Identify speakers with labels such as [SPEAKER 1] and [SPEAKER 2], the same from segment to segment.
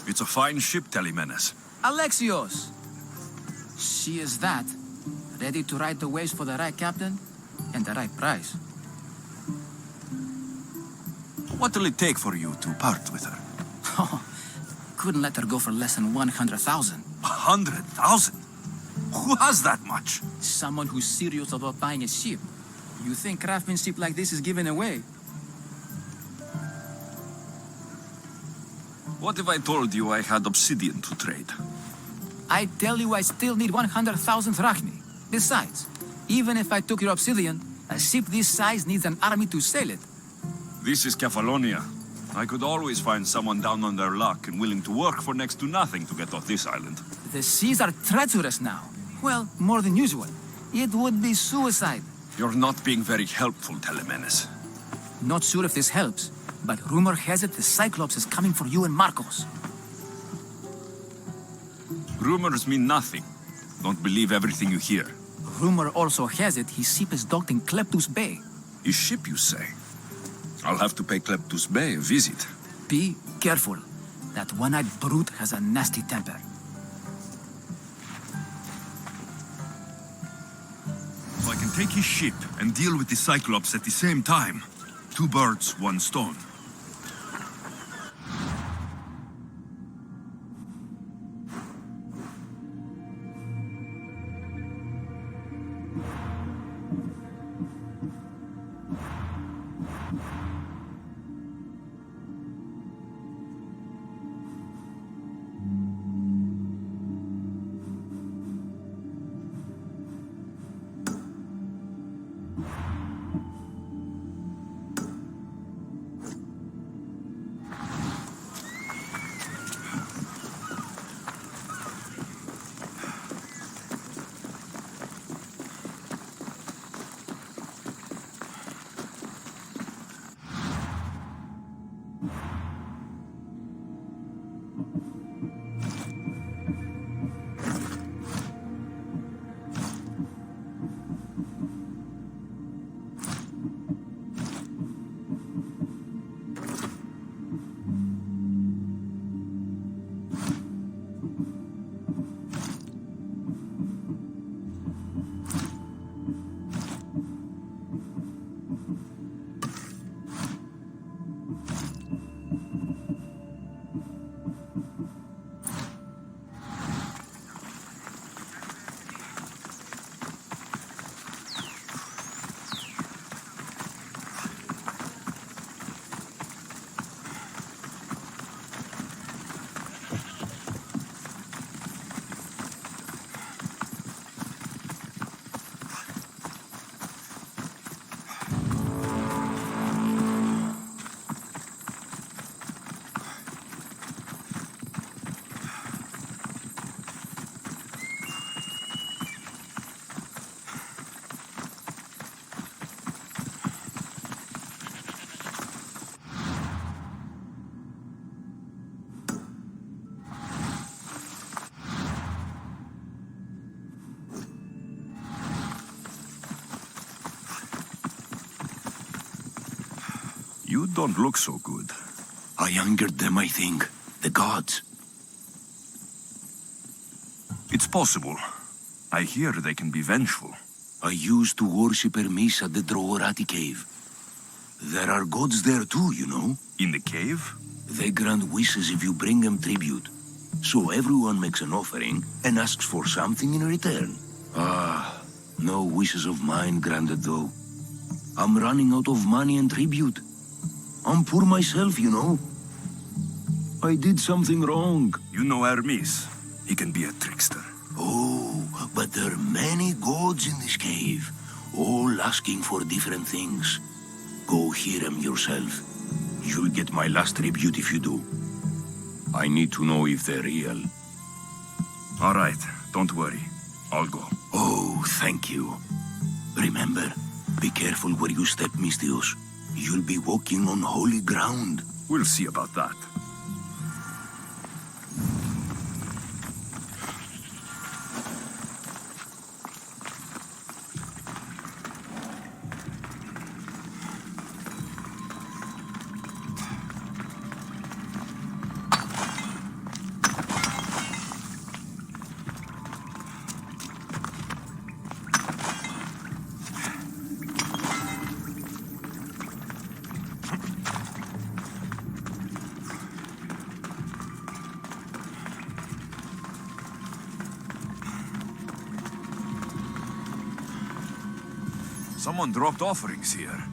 [SPEAKER 1] It's a fine ship, Telemenes.
[SPEAKER 2] Alexios! She is that. Ready to ride the waves for the right captain and the right price.
[SPEAKER 1] What will it take for you to part with her?
[SPEAKER 2] Couldn't let her go for less than 100,000.
[SPEAKER 1] 100,000? Who has that much?
[SPEAKER 2] Someone who's serious about buying a ship. You think craftsmanship like this is given away?
[SPEAKER 1] What if I told you I had obsidian to trade?
[SPEAKER 2] I tell you I still need 100,000 drachmi. Besides, even if I took your obsidian, a ship this size needs an army to sail it.
[SPEAKER 1] This is Kefalonia. I could always find someone down on their luck and willing to work for next to nothing to get off this island.
[SPEAKER 2] The seas are treacherous now. Well, more than usual. It would be suicide.
[SPEAKER 1] You're not being very helpful, Telemenes.
[SPEAKER 2] Not sure if this helps, but rumor has it the Cyclops is coming for you and Marcos.
[SPEAKER 1] Rumors mean nothing. Don't believe everything you hear.
[SPEAKER 2] Rumor also has it his ship is docked in Kleptus Bay.
[SPEAKER 1] His ship, you say? I'll have to pay Kleptus Bay a visit.
[SPEAKER 2] Be careful. That one-eyed brute has a nasty temper.
[SPEAKER 1] So I can take his ship and deal with the Cyclops at the same time. 2 birds, 1 stone. You don't look so good.
[SPEAKER 3] I angered them, I think. The gods.
[SPEAKER 1] It's possible. I hear they can be vengeful.
[SPEAKER 3] I used to worship Hermes at the Droorati cave. There are gods there too, you know.
[SPEAKER 1] In the cave?
[SPEAKER 3] They grant wishes if you bring them tribute. So everyone makes an offering and asks for something in return. Ah, no wishes of mine granted though. I'm running out of money and tribute. I'm poor myself, you know. I did something wrong.
[SPEAKER 1] You know Hermes. He can be a trickster.
[SPEAKER 3] Oh, but there are many gods in this cave, all asking for different things. Go hear them yourself. You'll get my last tribute if you do. I need to know if they're real.
[SPEAKER 1] All right, don't worry. I'll go.
[SPEAKER 3] Oh, thank you. Remember, be careful where you step, Mistios. You'll be walking on holy ground.
[SPEAKER 1] We'll see about that. Someone dropped offerings here.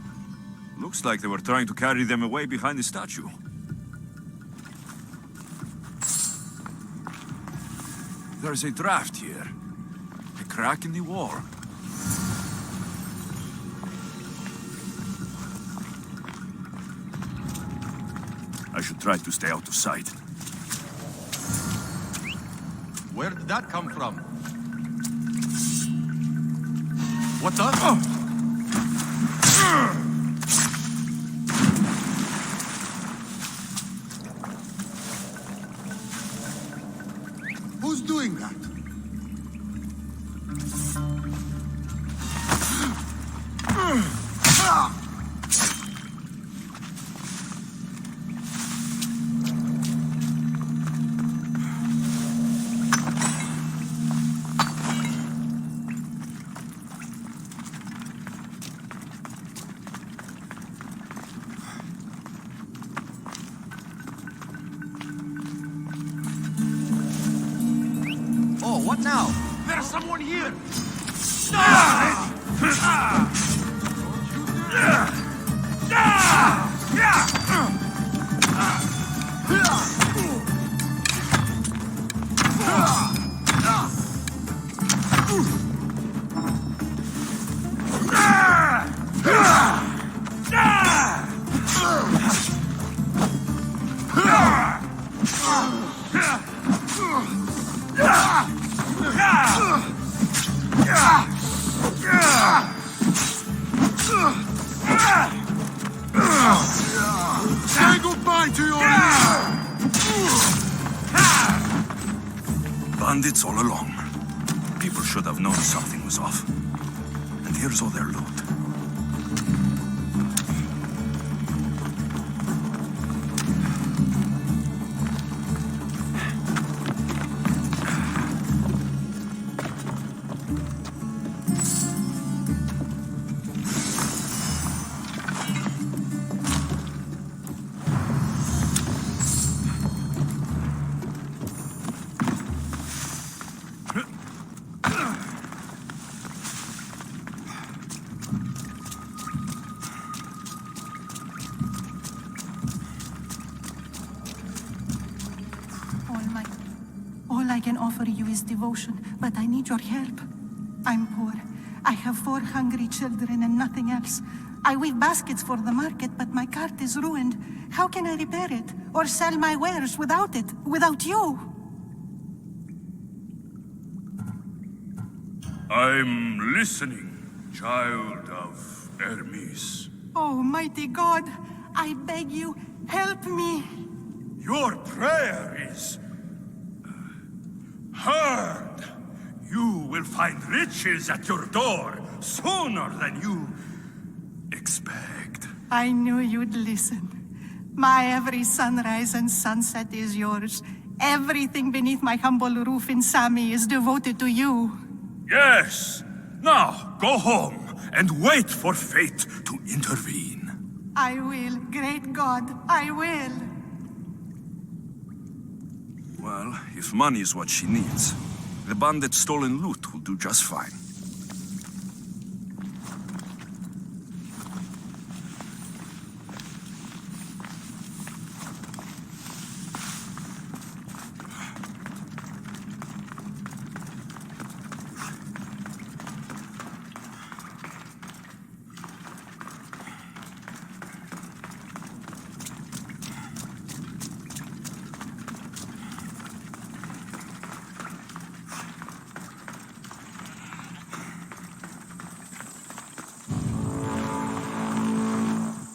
[SPEAKER 1] Looks like they were trying to carry them away behind the statue. There's a draft here. A crack in the wall. I should try to stay out of sight.
[SPEAKER 4] Where did that come from? What's up?
[SPEAKER 5] Who's doing that?
[SPEAKER 4] Oh, what now? There's someone here!
[SPEAKER 5] Say goodbye to your
[SPEAKER 1] Bandits all along. People should have known something was off. And here's all their loot.
[SPEAKER 6] All I can offer you is devotion, but I need your help. I'm poor. I have 4 hungry children and nothing else. I weave baskets for the market, but my cart is ruined. How can I repair it or sell my wares without it, without you?
[SPEAKER 1] I'm listening, child of Hermes.
[SPEAKER 6] Oh, mighty God, I beg you, help me.
[SPEAKER 1] Your prayer is heard. You will find riches at your door sooner than you expect.
[SPEAKER 6] I knew you'd listen. My every sunrise and sunset is yours. Everything beneath my humble roof in Sami is devoted to you.
[SPEAKER 1] Yes. Now, go home and wait for fate to intervene.
[SPEAKER 6] I will, great God, I will.
[SPEAKER 1] Well, if money is what she needs, the bandit's stolen loot will do just fine.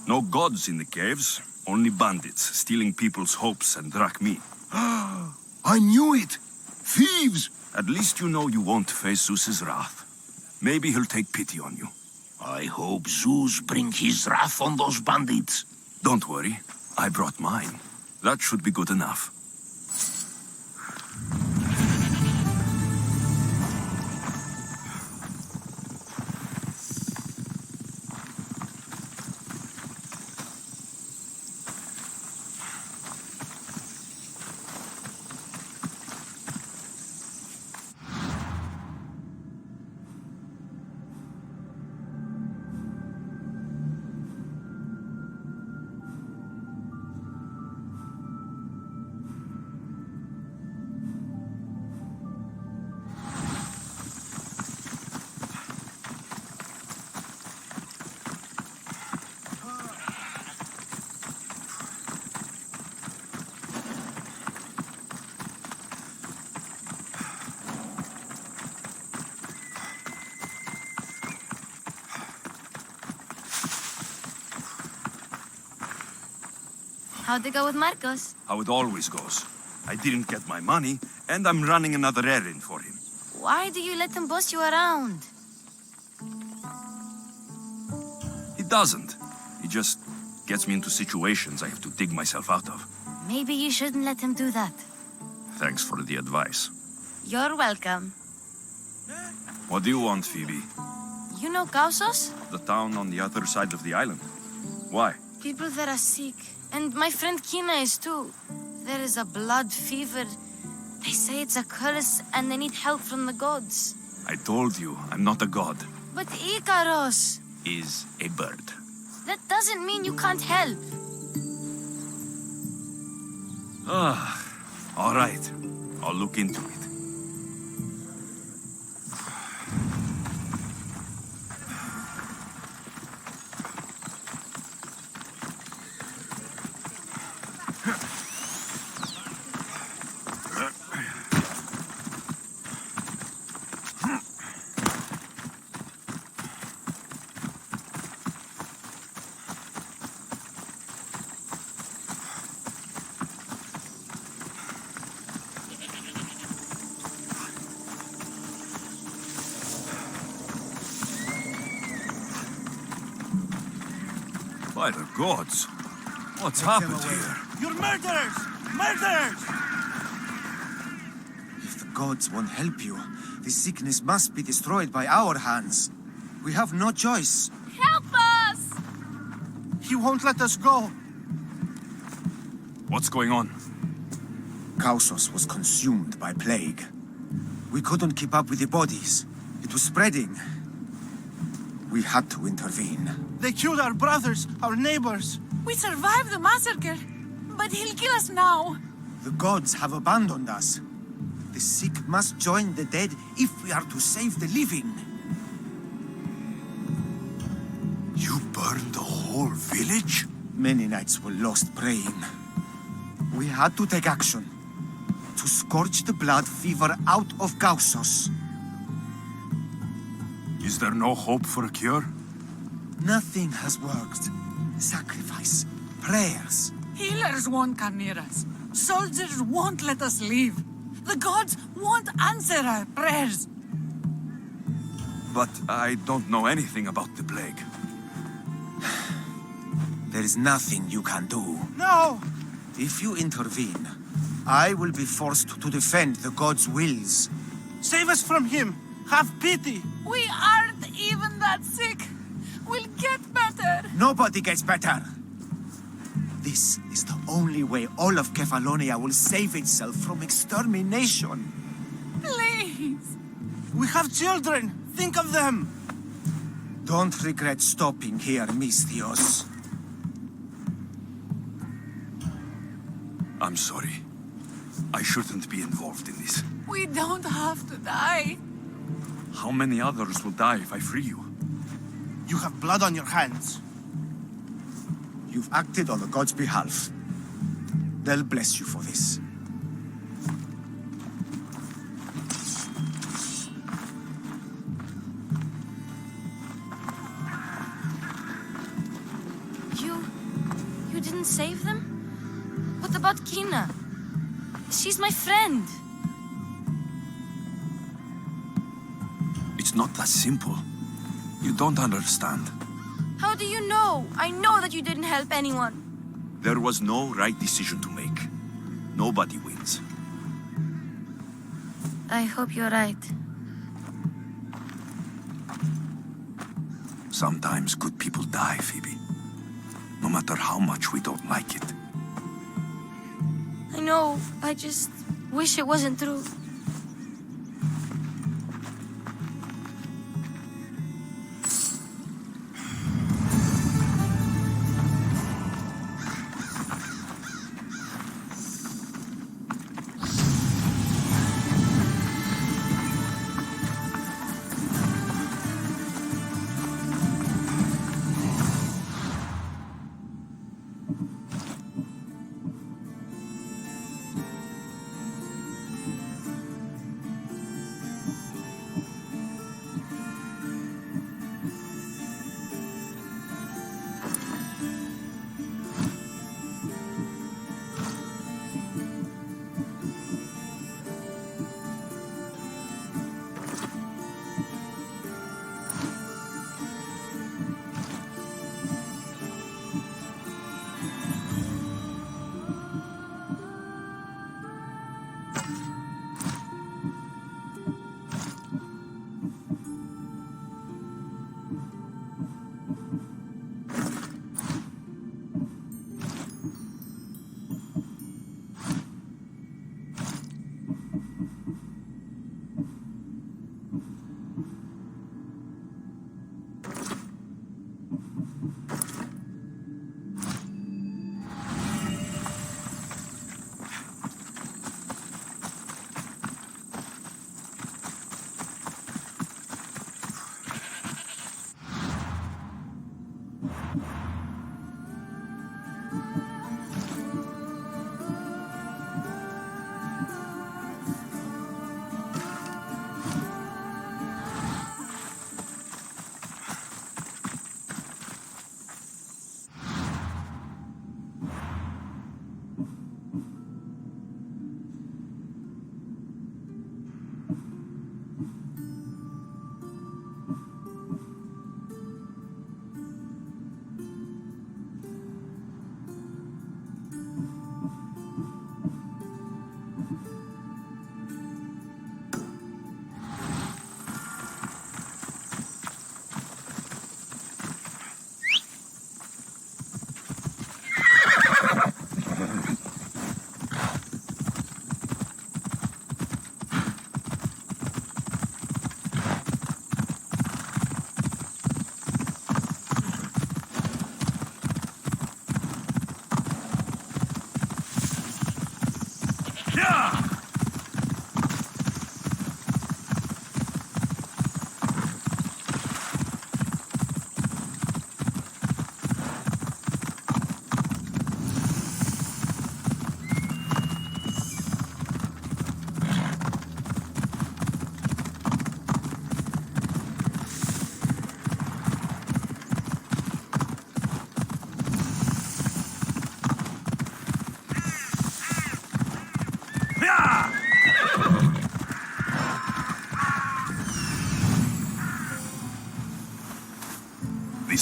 [SPEAKER 1] No gods in the caves, only bandits stealing people's hopes and drachmi.
[SPEAKER 3] I knew it! Thieves!
[SPEAKER 1] At least you know you won't face Zeus's wrath. Maybe he'll take pity on you.
[SPEAKER 3] I hope Zeus bring his wrath on those bandits.
[SPEAKER 1] Don't worry, I brought mine. That should be good enough.
[SPEAKER 7] How'd it go with Marcos?
[SPEAKER 1] How it always goes. I didn't get my money, and I'm running another errand for him.
[SPEAKER 7] Why do you let him boss you around?
[SPEAKER 1] He doesn't. He just gets me into situations I have to dig myself out of.
[SPEAKER 7] Maybe you shouldn't let him do that.
[SPEAKER 1] Thanks for the advice.
[SPEAKER 7] You're welcome.
[SPEAKER 1] What do you want, Phoebe?
[SPEAKER 7] You know Kausos?
[SPEAKER 1] The town on the other side of the island. Why?
[SPEAKER 7] People there are sick. And my friend Kina is too. There is a blood fever. They say it's a curse and they need help from the gods.
[SPEAKER 1] I told you, I'm not a god.
[SPEAKER 7] But Ikaros,
[SPEAKER 1] Is a bird.
[SPEAKER 7] that doesn't mean you can't help.
[SPEAKER 1] All right. I'll look into it. By the gods! What's happened here?
[SPEAKER 5] You're murderers! Murderers!
[SPEAKER 8] If the gods won't help you, the sickness must be destroyed by our hands. We have no choice.
[SPEAKER 7] Help us!
[SPEAKER 5] He won't let us go.
[SPEAKER 1] What's going on?
[SPEAKER 8] Kausos was consumed by plague. We couldn't keep up with the bodies. It was spreading. We had to intervene.
[SPEAKER 5] They killed our brothers, our neighbors.
[SPEAKER 6] We survived the massacre, but he'll kill us now.
[SPEAKER 8] The gods have abandoned us. The sick must join the dead if we are to save the living.
[SPEAKER 1] You burned the whole village?
[SPEAKER 8] Many nights were lost praying. We had to take action. To scorch the blood fever out of Kausos.
[SPEAKER 1] Is there no hope for a cure?
[SPEAKER 8] Nothing has worked. Sacrifice, prayers.
[SPEAKER 6] Healers won't come near us. Soldiers won't let us leave. The gods won't answer our prayers.
[SPEAKER 1] But I don't know anything about the plague.
[SPEAKER 8] There is nothing you can do.
[SPEAKER 5] No!
[SPEAKER 8] If you intervene, I will be forced to defend the gods' wills.
[SPEAKER 5] Save us from him! Have pity!
[SPEAKER 6] We aren't even that sick. We'll get better.
[SPEAKER 8] Nobody gets better. This is the only way all of Kefalonia will save itself from extermination.
[SPEAKER 6] Please.
[SPEAKER 5] We have children! Think of them!
[SPEAKER 8] Don't regret stopping here, Misthios.
[SPEAKER 1] I'm sorry. I shouldn't be involved in this.
[SPEAKER 6] We don't have to die.
[SPEAKER 1] How many others will die if I free you?
[SPEAKER 5] You have blood on your hands.
[SPEAKER 8] You've acted on the gods' behalf. They'll bless you for this.
[SPEAKER 7] You didn't save them? What about Kina? She's my friend.
[SPEAKER 1] It's not that simple. You don't understand.
[SPEAKER 7] How do you know? I know that you didn't help anyone.
[SPEAKER 1] There was no right decision to make. Nobody wins.
[SPEAKER 7] I hope you're right.
[SPEAKER 1] Sometimes good people die, Phoebe. No matter how much we don't like it.
[SPEAKER 7] I know. I just wish it wasn't true.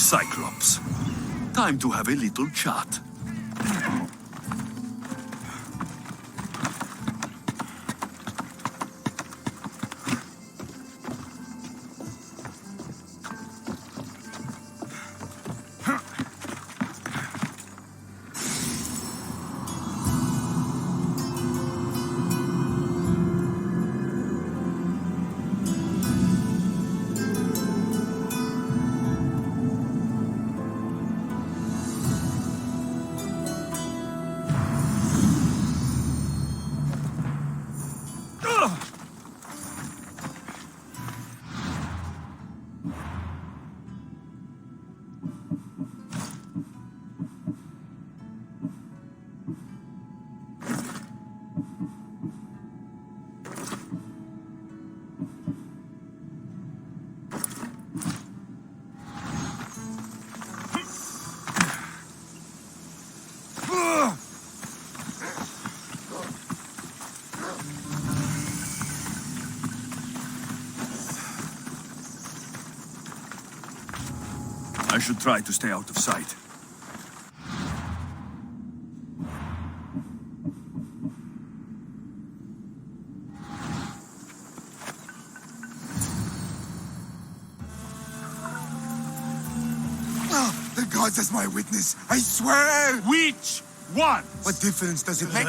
[SPEAKER 1] Cyclops. Time to have a little chat. I should try to stay out of sight.
[SPEAKER 8] The gods as my witness, I swear!
[SPEAKER 1] Which one?
[SPEAKER 8] What difference does it make?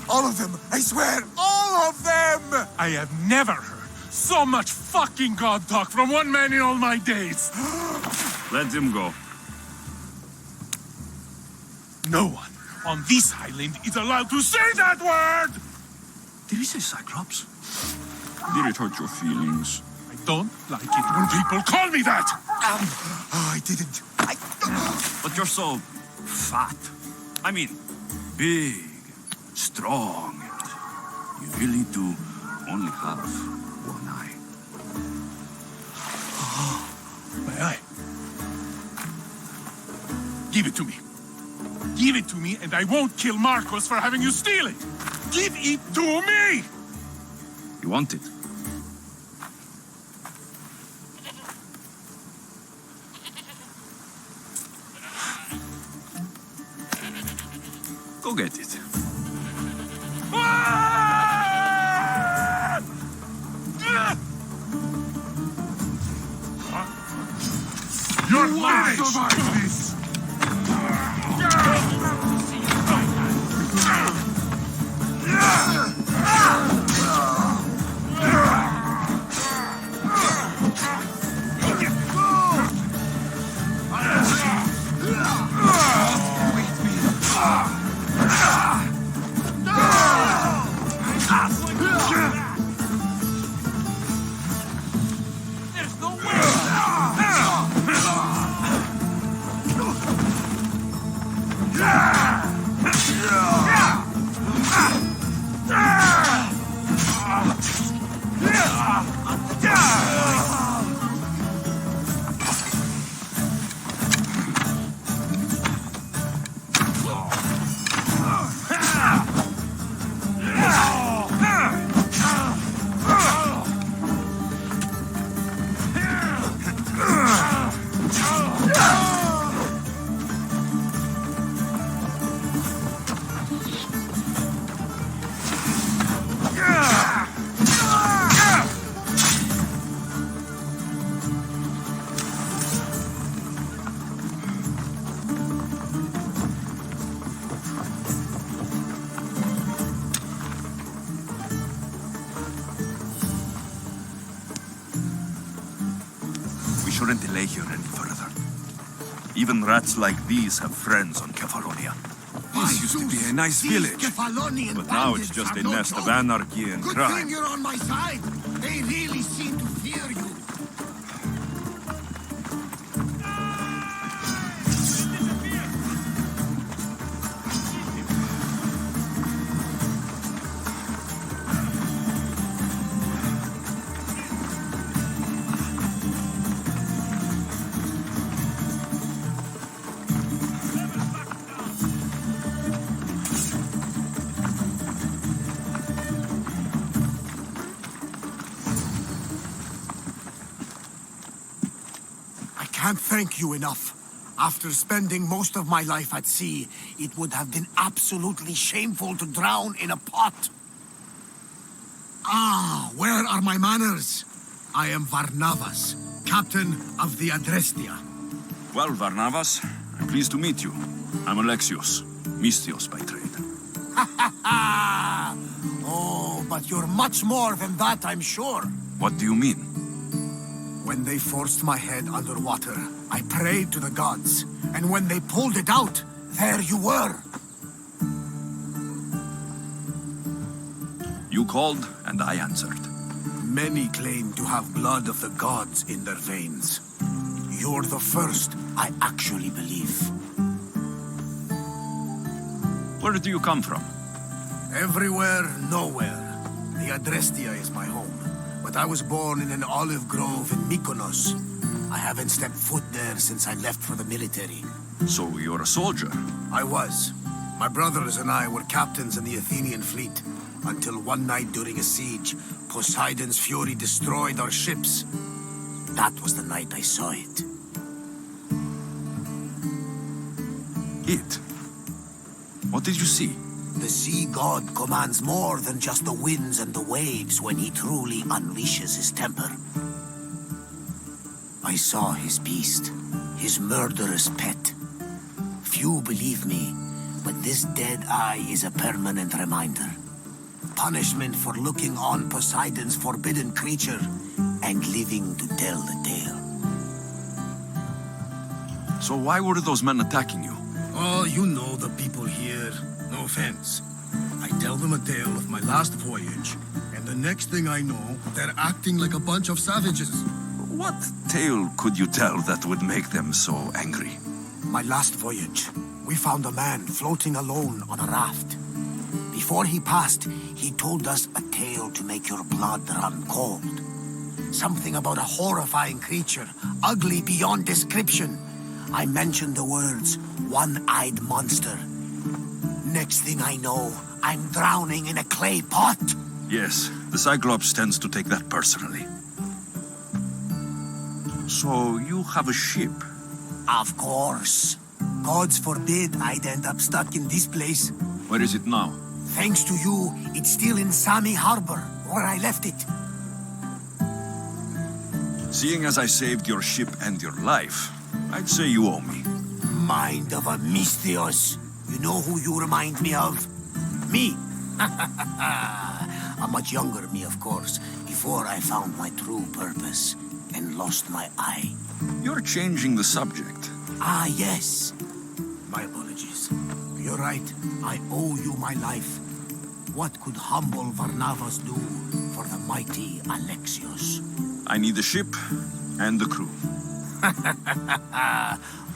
[SPEAKER 8] All of them, I swear, all of them!
[SPEAKER 1] I have never heard so much fucking God talk from one man in all my days. Let him go. No one on this island is allowed to say that word! Did he say Cyclops? Did it hurt your feelings? I don't like it when people call me that!
[SPEAKER 8] Oh, I didn't.
[SPEAKER 1] But you're so fat. I mean, big, strong. You really do only have one eye. My eye? Give it to me. Give it to me and I won't kill Marcos for having you steal it. Give it to me! You want it? Go get it. You're mine! Survive this! We shouldn't delay here any further. Even rats like these have friends on Kefalonia.
[SPEAKER 9] This used to be a nice village.
[SPEAKER 1] But now it's just a nest of anarchy and
[SPEAKER 9] Good
[SPEAKER 1] crime.
[SPEAKER 9] thing you're on my side. They really seem to fear you. can't thank you enough. After spending most of my life at sea, it would have been absolutely shameful to drown in a pot. Ah, where are my manners? I am Varnavas, captain of the Adrestia.
[SPEAKER 1] Well, Varnavas, I'm pleased to meet you. I'm Alexios, Mystios by trade.
[SPEAKER 9] Oh, but you're much more than that, I'm sure.
[SPEAKER 1] What do you mean?
[SPEAKER 9] When they forced my head underwater, I prayed to the gods. And when they pulled it out, there you were.
[SPEAKER 1] You called, and I answered.
[SPEAKER 9] Many claim to have blood of the gods in their veins. You're the first I actually believe.
[SPEAKER 1] Where do you come from?
[SPEAKER 9] Everywhere, nowhere. The Adrestia is my home. But I was born in an olive grove in Mykonos. I haven't stepped foot there since I left for the military.
[SPEAKER 1] So you're a soldier?
[SPEAKER 9] I was. My brothers and I were captains in the Athenian fleet. Until one night during a siege, Poseidon's fury destroyed our ships. That was the night I saw it.
[SPEAKER 1] It? What did you see?
[SPEAKER 9] The sea god commands more than just the winds and the waves when he truly unleashes his temper. I saw his beast, his murderous pet. Few believe me, but this dead eye is a permanent reminder. Punishment for looking on Poseidon's forbidden creature and living to tell the tale.
[SPEAKER 1] So why were those men attacking you?
[SPEAKER 9] Oh, you know the people here. No offense. I tell them a tale of my last voyage, and the next thing I know, they're acting like a bunch of savages.
[SPEAKER 1] What tale could you tell that would make them so angry?
[SPEAKER 9] My last voyage, we found a man floating alone on a raft. Before he passed, he told us a tale to make your blood run cold. Something about a horrifying creature, ugly beyond description. I mentioned the words, one-eyed monster. Next thing I know, I'm drowning in a clay pot.
[SPEAKER 1] Yes, the Cyclops tends to take that personally. So you have a ship?
[SPEAKER 9] Of course. Gods forbid I'd end up stuck in this place.
[SPEAKER 1] Where is it now?
[SPEAKER 9] Thanks to you, it's still in Sami Harbor, where I left it.
[SPEAKER 1] Seeing as I saved your ship and your life, I'd say you owe me.
[SPEAKER 9] Mind of a Mystios. You know who you remind me of? Me. A much younger me, of course, before I found my true purpose and lost my eye.
[SPEAKER 1] You're changing the subject.
[SPEAKER 9] Ah, yes. My apologies. You're right. I owe you my life. What could humble Varnavas do for the mighty Alexios?
[SPEAKER 1] I need the ship and the crew.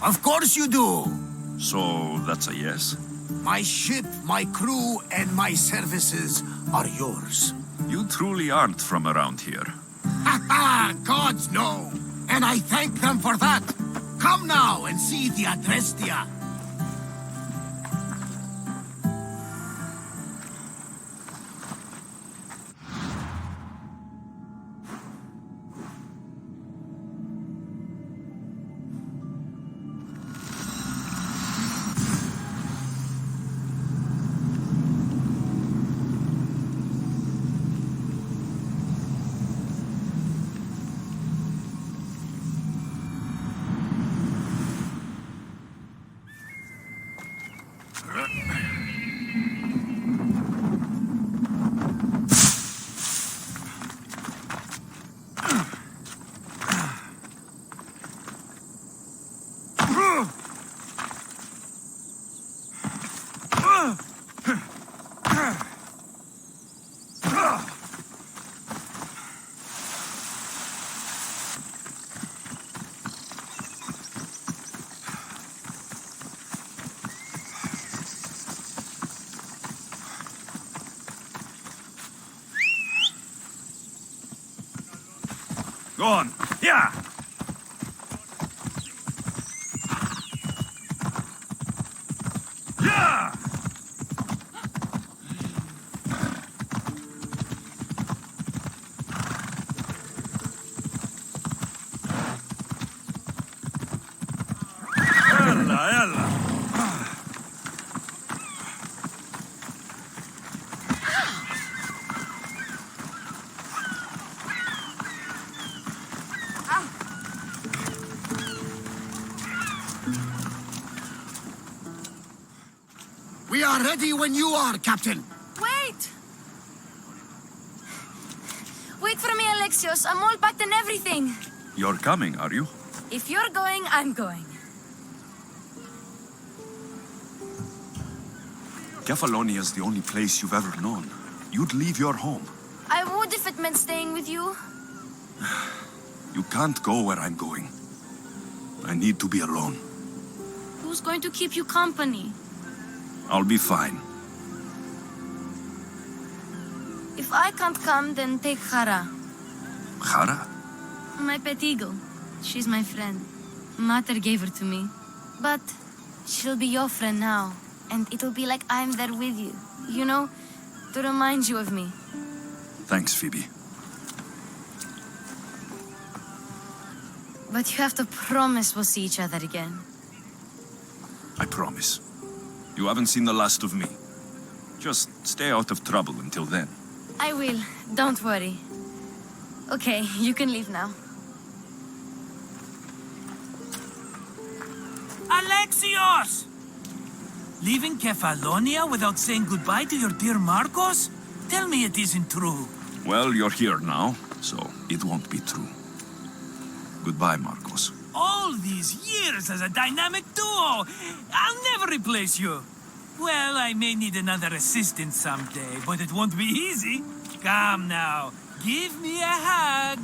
[SPEAKER 9] Of course you do.
[SPEAKER 1] So that's a yes?
[SPEAKER 9] My ship, my crew, and my services are yours.
[SPEAKER 1] You truly aren't from around here.
[SPEAKER 9] Ha ha! Gods know! And I thank them for that! Come now and see the Adrestia!
[SPEAKER 1] Go on. Yeah! Yeah!
[SPEAKER 9] We are ready when you are, Captain.
[SPEAKER 7] Wait! Wait for me, Alexios. I'm all packed and everything.
[SPEAKER 1] You're coming, are you?
[SPEAKER 7] If you're going, I'm going.
[SPEAKER 1] Kefalonia is the only place you've ever known. You'd leave your home.
[SPEAKER 7] I would if it meant staying with you.
[SPEAKER 1] You can't go where I'm going. I need to be alone.
[SPEAKER 7] Who's going to keep you company?
[SPEAKER 1] I'll be fine.
[SPEAKER 7] If I can't come, then take Hara,
[SPEAKER 1] Hara?
[SPEAKER 7] my pet eagle. She's my friend. Mater gave her to me. But she'll be your friend now. And it'll be like I'm there with you. You know, to remind you of me.
[SPEAKER 1] Thanks, Phoebe.
[SPEAKER 7] But you have to promise we'll see each other again.
[SPEAKER 1] I promise. You haven't seen the last of me. Just stay out of trouble until then.
[SPEAKER 7] I will. Don't worry. Okay, you can leave now.
[SPEAKER 10] Alexios! Leaving Kefalonia without saying goodbye to your dear Marcos? Tell me it isn't true.
[SPEAKER 1] Well, you're here now, so it won't be true. Goodbye, Marcos.
[SPEAKER 10] All these years as a dynamic duo! I'll never replace you! Well, I may need another assistant someday, but it won't be easy. Come now, give me a hug.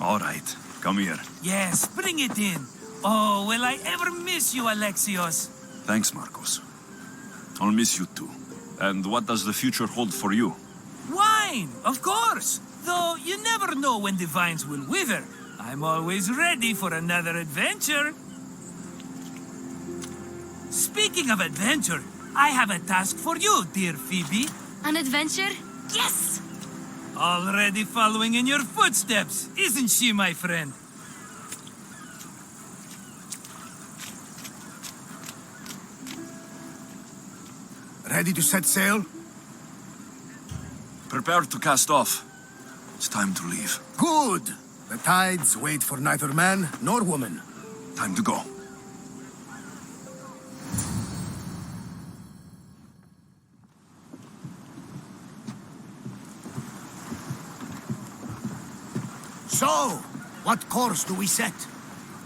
[SPEAKER 1] All right, come here.
[SPEAKER 10] Yes, bring it in. Oh, will I ever miss you, Alexios?
[SPEAKER 1] Thanks, Marcos. I'll miss you too. And what does the future hold for you?
[SPEAKER 10] Wine, of course. Though you never know when the vines will wither. I'm always ready for another adventure. Speaking of adventure, I have a task for you, dear Phoebe.
[SPEAKER 7] An adventure? Yes!
[SPEAKER 10] Already following in your footsteps, isn't she, my friend?
[SPEAKER 9] Ready to set sail?
[SPEAKER 1] Prepare to cast off. It's time to leave.
[SPEAKER 9] Good! The tides wait for neither man nor woman.
[SPEAKER 1] Time to go.
[SPEAKER 9] So, what course do we set?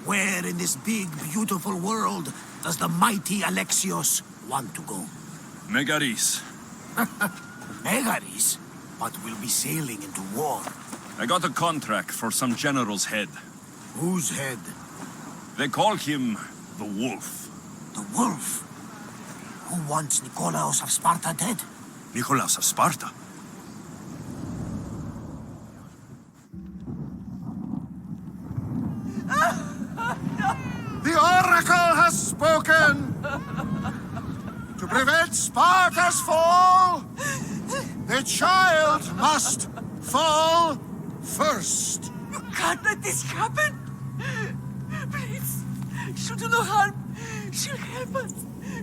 [SPEAKER 9] Where in this big, beautiful world does the mighty Alexios want to go?
[SPEAKER 1] Megaris.
[SPEAKER 9] Megaris? But we'll be sailing into war.
[SPEAKER 1] I got a contract for some general's head.
[SPEAKER 9] Whose head?
[SPEAKER 1] They call him the Wolf.
[SPEAKER 9] The wolf? Who wants Nikolaos of Sparta dead?
[SPEAKER 1] Nikolaos of Sparta?
[SPEAKER 8] The Oracle has spoken! To prevent Sparta's fall, the child must fall first.
[SPEAKER 10] You can't let this happen! Please, she'll do no harm. She'll help us.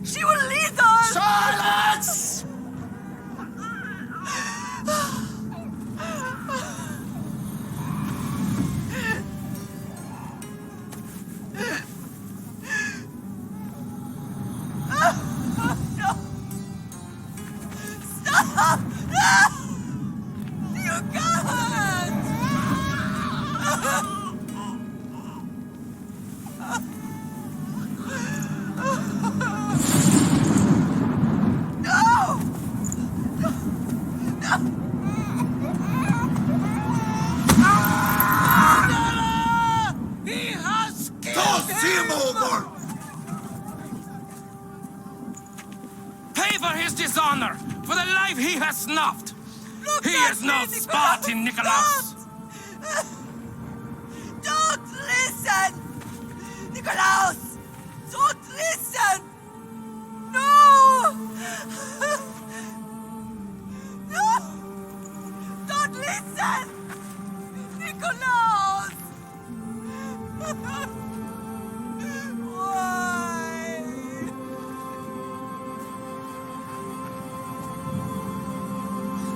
[SPEAKER 10] She will lead us!
[SPEAKER 8] Silence!
[SPEAKER 10] Stop! You can't! No! He has killed him!
[SPEAKER 11] Pay for his dishonor, for the life he has snuffed.
[SPEAKER 10] Look
[SPEAKER 11] He
[SPEAKER 10] at
[SPEAKER 11] is no
[SPEAKER 10] me,
[SPEAKER 11] Spartan, Nikolaos.
[SPEAKER 10] Don't listen! Nikolaos! Don't listen! No! No! Don't listen! Nikolaos! Why?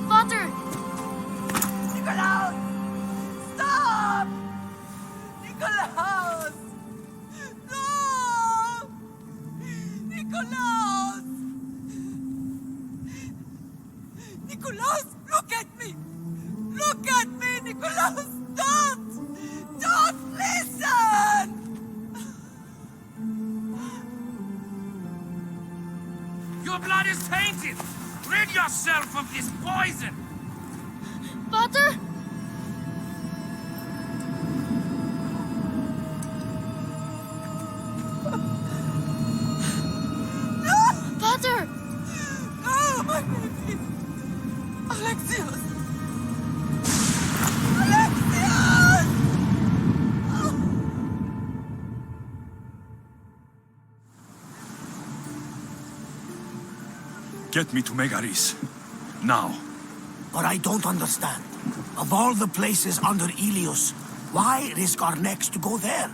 [SPEAKER 7] Potter!
[SPEAKER 10] Nikolaos! Stop! Nikolaos! No! Nicholas! Nicholas, look at me! Look at me, Nicholas! Don't! Don't listen!
[SPEAKER 11] Your blood is tainted! Rid yourself of this poison!
[SPEAKER 7] Pater? Pater!
[SPEAKER 10] No, my baby! Alexios! Alexios!
[SPEAKER 1] Get me to Megaris. Now.
[SPEAKER 9] But I don't understand. Of all the places under Ilios, why risk our necks to go there?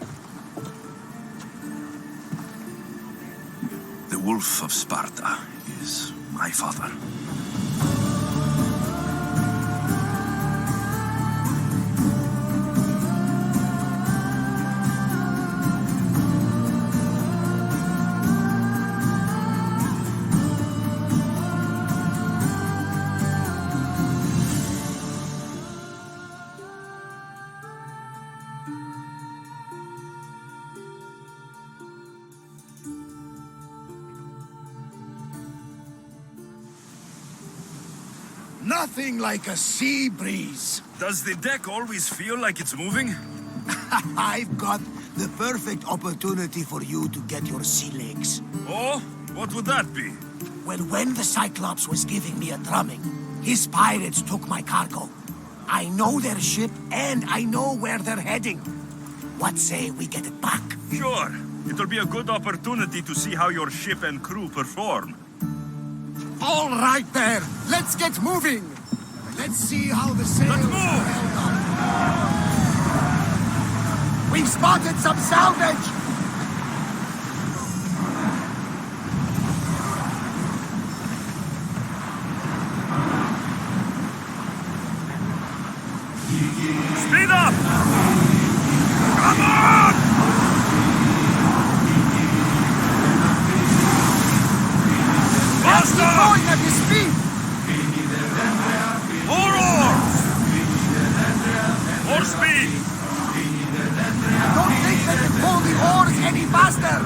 [SPEAKER 1] The Wolf of Sparta is my father.
[SPEAKER 9] Nothing like a sea breeze.
[SPEAKER 1] Does the deck always feel like it's moving?
[SPEAKER 9] I've got the perfect opportunity for you to get your sea legs.
[SPEAKER 1] Oh? What would that be?
[SPEAKER 9] Well, when the Cyclops was giving me a drumming, his pirates took my cargo. I know their ship, and I know where they're heading. What say we get it back?
[SPEAKER 1] Sure. It'll be a good opportunity to see how your ship and crew perform.
[SPEAKER 8] All right there, let's get moving. Let's see how the sails
[SPEAKER 1] Let's move!
[SPEAKER 8] are held up. We've spotted some salvage.
[SPEAKER 1] Speed up! Come on!
[SPEAKER 8] Keep going at his speed.
[SPEAKER 1] More oars! More speed!
[SPEAKER 8] Don't think they can pull the oars any faster.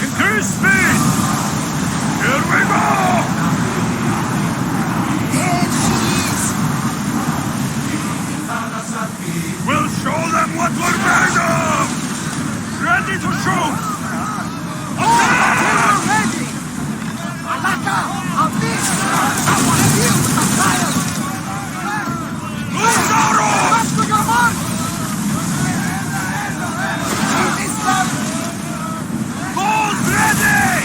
[SPEAKER 1] Increase speed! Here we go!
[SPEAKER 8] There she is.
[SPEAKER 1] We'll show them what we're made of! Ready to shoot!
[SPEAKER 8] We're ready. Alaka, on this. Someone heal the child.
[SPEAKER 1] Loose arrows!
[SPEAKER 8] Back to your mark. See this love.
[SPEAKER 1] Hold ready!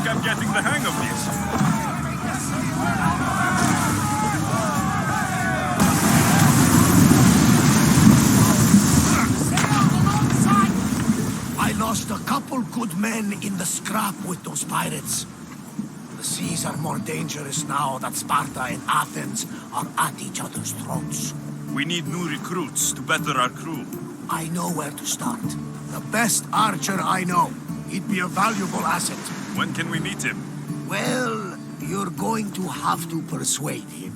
[SPEAKER 1] think I'm getting the hang of this.
[SPEAKER 9] I lost a couple good men in the scrap with those pirates. The seas are more dangerous now that Sparta and Athens are at each other's throats.
[SPEAKER 1] We need new recruits to better our crew.
[SPEAKER 9] I know where to start. The best archer I know. He'd be a valuable asset.
[SPEAKER 1] When can we meet him?
[SPEAKER 9] Well, you're going to have to persuade him.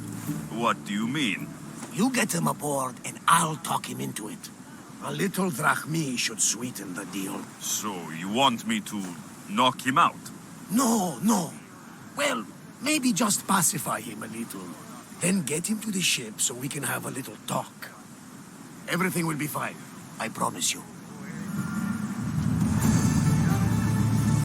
[SPEAKER 1] What do you mean?
[SPEAKER 9] You get him aboard and I'll talk him into it. A little drachmi should sweeten the deal.
[SPEAKER 1] So, you want me to knock him out?
[SPEAKER 9] No, no. Well, maybe just pacify him a little. Then get him to the ship so we can have a little talk. Everything will be fine. I promise you.